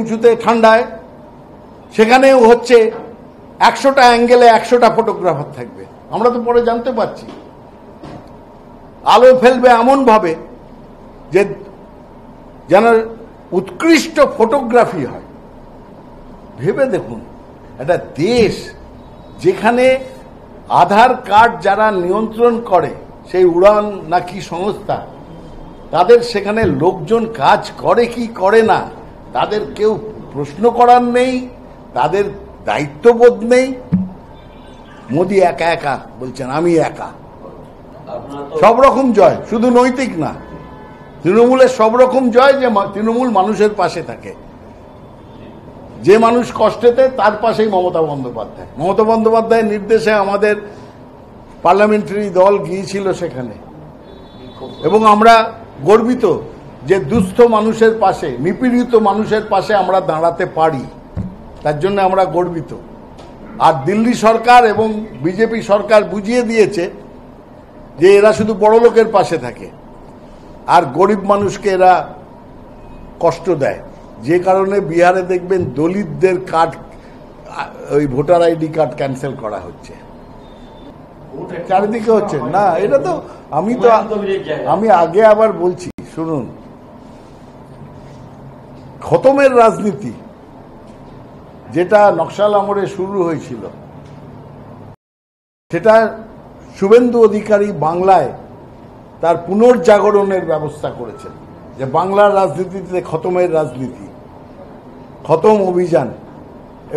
উঁচুতে ঠান্ডায় সেখানেও হচ্ছে 100টা অ্যাঙ্গেলে 100টা ফটোগ্রাফার থাকবে। আমরা তো পরে জানতে পারছি আলো ফেলবে এমন ভাবে যে যেন উৎকৃষ্ট ফটোগ্রাফি হয়। ভেবে দেখুন, একটা দেশ যেখানে আধার কার্ড যারা নিয়ন্ত্রণ করে, সেই উড়ান নাকি সংস্থা, তাদের সেখানে লোকজন কাজ করে কি করে না, তাদের কেউ প্রশ্ন করার নেই, তাদের দায়িত্ববোধ নেই। মোদি একা একা বলছেন আমি একা। সব রকম জয়, শুধু নৈতিক না, তৃণমূলের সব রকম জয়, যে তৃণমূল মানুষের পাশে থাকে। যে মানুষ কষ্টেতে তার পাশেই মমতা বন্দ্যোপাধ্যায়। মমতা বন্দ্যোপাধ্যায়ের নির্দেশে আমাদের পার্লামেন্টারি দল গিয়েছিল সেখানে, এবং আমরা গর্বিত যে দুস্থ মানুষের পাশে, নিপীড়িত মানুষের পাশে আমরা দাঁড়াতে পারি, তার জন্য আমরা গর্বিত। আর দিল্লি সরকার এবং বিজেপি সরকার বুঝিয়ে দিয়েছে যে এরা শুধু বড় লোকের পাশে থাকে আর গরিব মানুষকে এরা কষ্ট দেয়। যে কারণে বিহারে দেখবেন দলিতদের কার্ড, ওই ভোটার আইডি কার্ড ক্যান্সেল করা হচ্ছে, চারিদিকে হচ্ছে না। এটা তো আমি আগে আবার বলছি, শুনুন, খতমের রাজনীতি যেটা নকশাল আমলে শুরু হয়েছিল, সেটা শুভেন্দু অধিকারী বাংলায় তার পুনর্জাগরণের ব্যবস্থা করেছেন, যে বাংলার রাজনীতিতে খতমের রাজনীতি, খতম অভিযান।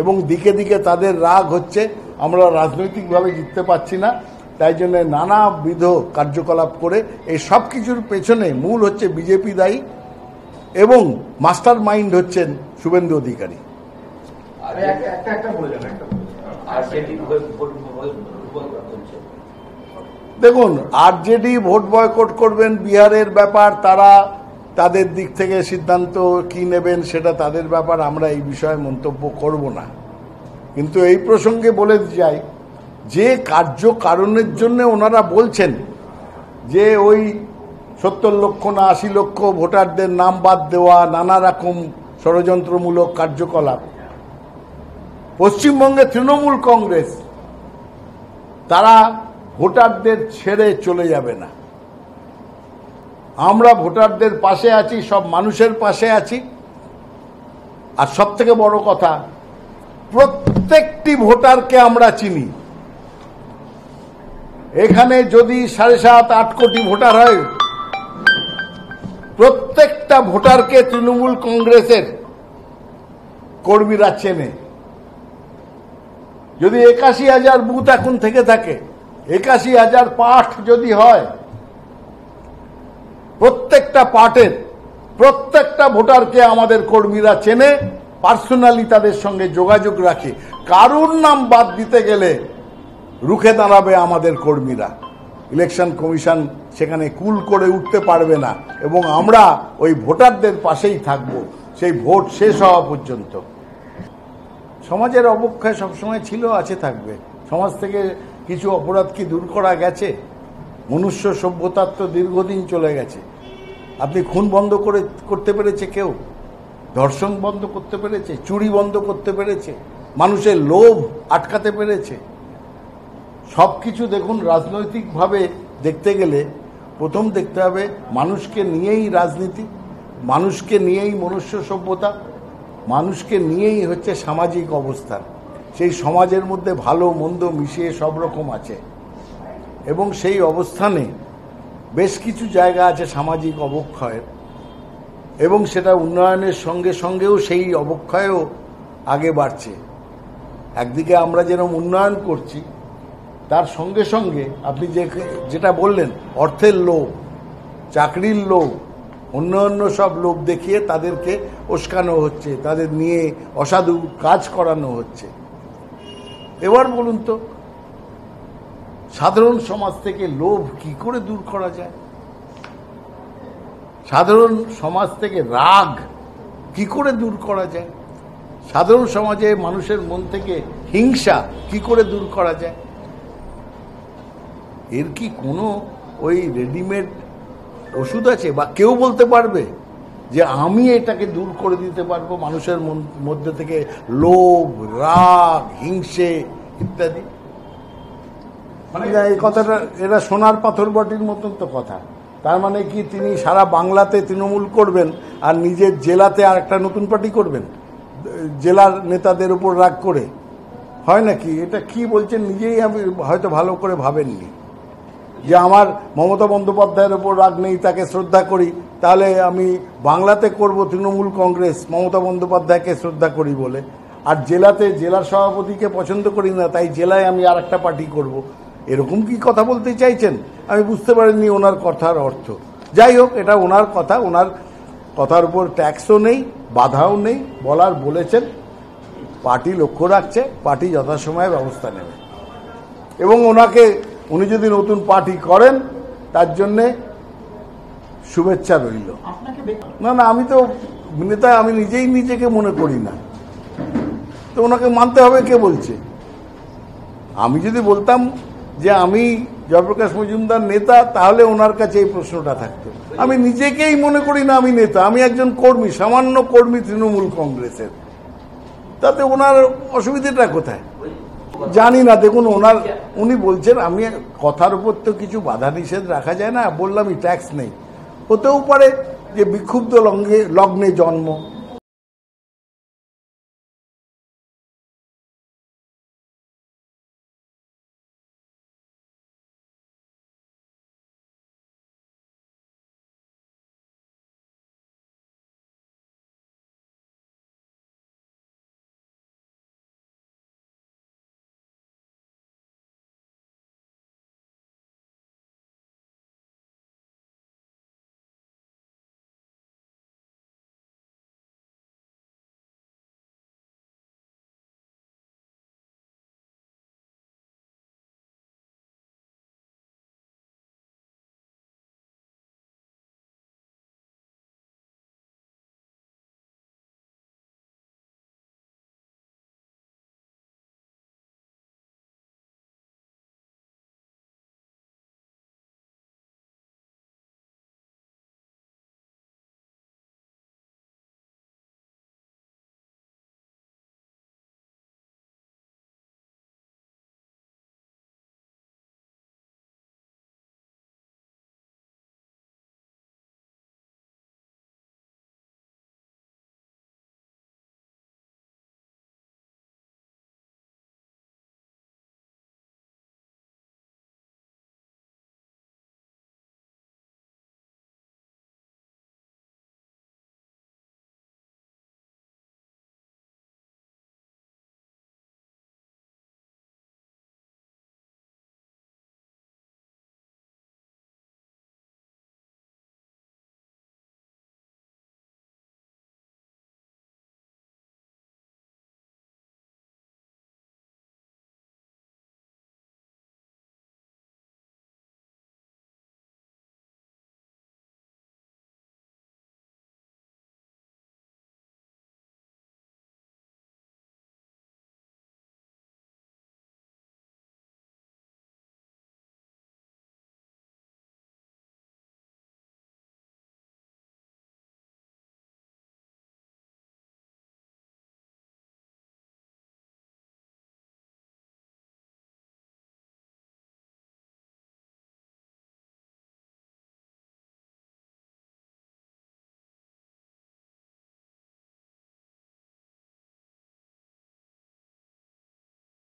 এবং দিকে দিকে তাদের রাগ হচ্ছে আমরা রাজনৈতিকভাবে জিততে পারছি না, তাই জন্য নানাবিধ কার্যকলাপ করে এই সব কিছুর পেছনে মূল হচ্ছে বিজেপি দায়ী, এবং মাস্টার মাইন্ড হচ্ছেন শুভেন্দু অধিকারী। দেখুন, আরজেডি ভোট বয়কট করবেন বিহারের ব্যাপার, তারা তাদের দিক থেকে সিদ্ধান্ত কি নেবেন সেটা তাদের ব্যাপার, আমরা এই বিষয়ে মন্তব্য করব না। কিন্তু এই প্রসঙ্গে বলে যাই যে কারণের জন্য ওনারা বলছেন যে ওই 70 লক্ষ না 80 লক্ষ ভোটারদের নাম বাদ দেওয়া, নানা রকম ষড়যন্ত্রমূলক কার্যকলাপ, পশ্চিমবঙ্গে তৃণমূল কংগ্রেস তারা ভোটারদের ছেড়ে চলে যাবে না। আমরা ভোটারদের পাশে আছি, সব মানুষের পাশে আছি। আর সব থেকে বড় কথা, প্রত্যেকটি ভোটারকে আমরা চিনি। এখানে যদি 7.5-8 কোটি ভোটার হয়, প্রত্যেকটা ভোটারকে তৃণমূল কংগ্রেসের কর্মীরা চেনে। যদি 81,000 বুথ এখন থেকে থাকে, 81,000 পাঠ যদি হয়, প্রত্যেকটা পার্টের প্রত্যেকটা ভোটারকে আমাদের কর্মীরা চেনে, পার্সোনালি তাদের সঙ্গে যোগাযোগ রাখে। কারুর নাম বাদ দিতে গেলে রুখে দাঁড়াবে আমাদের কর্মীরা। ইলেকশন কমিশন সেখানে কুল করে উঠতে পারবে না, এবং আমরা ওই ভোটারদের পাশেই থাকব সেই ভোট শেষ হওয়া পর্যন্ত। সমাজের অবক্ষয় সবসময় ছিল, আছে, থাকবে। সমাজ থেকে কিছু অপরাধ কি দূর করা গেছে? মনুষ্য সভ্যতার তো দীর্ঘদিন চলে গেছে। আপনি খুন বন্ধ করতে পেরেছে কেউ? ধর্ষণ বন্ধ করতে পেরেছে? চুরি বন্ধ করতে পেরেছে? মানুষের লোভ আটকাতে পেরেছে? সব কিছু দেখুন, রাজনৈতিকভাবে দেখতে গেলে প্রথম দেখতে হবে মানুষকে নিয়েই রাজনীতি, মানুষকে নিয়েই মনুষ্য সভ্যতা, মানুষকে নিয়েই হচ্ছে সামাজিক অবস্থান। সেই সমাজের মধ্যে ভালো মন্দ মিশিয়ে সব রকম আছে, এবং সেই অবস্থানে বেশ কিছু জায়গা আছে সামাজিক অবক্ষয়ের, এবং সেটা উন্নয়নের সঙ্গে সঙ্গেও সেই অবক্ষয়ও আগে বাড়ছে। একদিকে আমরা যেরকম উন্নয়ন করছি, তার সঙ্গে সঙ্গে আপনি যেটা বললেন, অর্থের লোভ, চাকরির লোভ, অন্য সব লোভ দেখিয়ে তাদেরকে উস্কানো হচ্ছে, তাদের নিয়ে অসাধু কাজ করানো হচ্ছে। এবার বলুন তো, সাধারণ সমাজ থেকে লোভ কি করে দূর করা যায়? সাধারণ সমাজ থেকে রাগ কি করে দূর করা যায়? সাধারণ সমাজে মানুষের মন থেকে হিংসা কি করে দূর করা যায়? এর কি কোনো ওই রেডিমেড ওষুধ আছে, বা কেউ বলতে পারবে? যে আমি এটাকে দূর করে দিতে পারবো মানুষের মধ্যে থেকে লোভ, রাগ, হিংসে ইত্যাদি? মানে এই কথাটা, এটা সোনার পাথর বটির মতন তো কথা। তার মানে কি তিনি সারা বাংলাতে তৃণমূল করবেন আর নিজের জেলাতে আর একটা নতুন পার্টি করবেন জেলার নেতাদের উপর রাগ করে? হয় নাকি? এটা কি বলছেন নিজেই আমি হয়তো ভালো করে ভাবেননি। যে আমার মমতা বন্দ্যোপাধ্যায়ের ওপর রাগ নেই, তাকে শ্রদ্ধা করি, তাহলে আমি বাংলাতে করব তৃণমূল কংগ্রেস, মমতা বন্দ্যোপাধ্যায়কে শ্রদ্ধা করি বলে, আর জেলাতে জেলার সভাপতিকে পছন্দ করি না, তাই জেলায় আমি আর একটা পার্টি করব। এরকম কি কথা বলতে চাইছেন? আমি বুঝতে পারিনি ওনার কথার অর্থ। যাই হোক, এটা ওনার কথা, ওনার কথার উপর ট্যাক্সও নেই, বাধাও নেই, বলার বলেছেন। পার্টি লক্ষ্য রাখছে, পার্টি যথাসময়ে ব্যবস্থা নেবে, এবং উনি যদি নতুন পার্টি করেন তার জন্যে শুভেচ্ছা রইল। না না, আমি তো নেতা, আমি নিজেই নিজেকে মনে করি না, তো ওনাকে মানতে হবে। কে বলছে? আমি যদি বলতাম যে আমি জয়প্রকাশ মজুমদার নেতা, তাহলে ওনার কাছে এই প্রশ্নটা থাকতো। আমি নিজেকেই মনে করি না আমি নেতা, আমি একজন কর্মী, সামান্য কর্মী তৃণমূল কংগ্রেসের। তাতে ওনার অসুবিধাটা কোথায়? জানি না। দেখুন, উনি বলছেন, আমি কথার উপর তো কিছু বাধা নিষেধ রাখা যায় না, বললামই ট্যাক্স নেই। হতেও পারে যে বিক্ষুব্ধ লগ্নে জন্ম,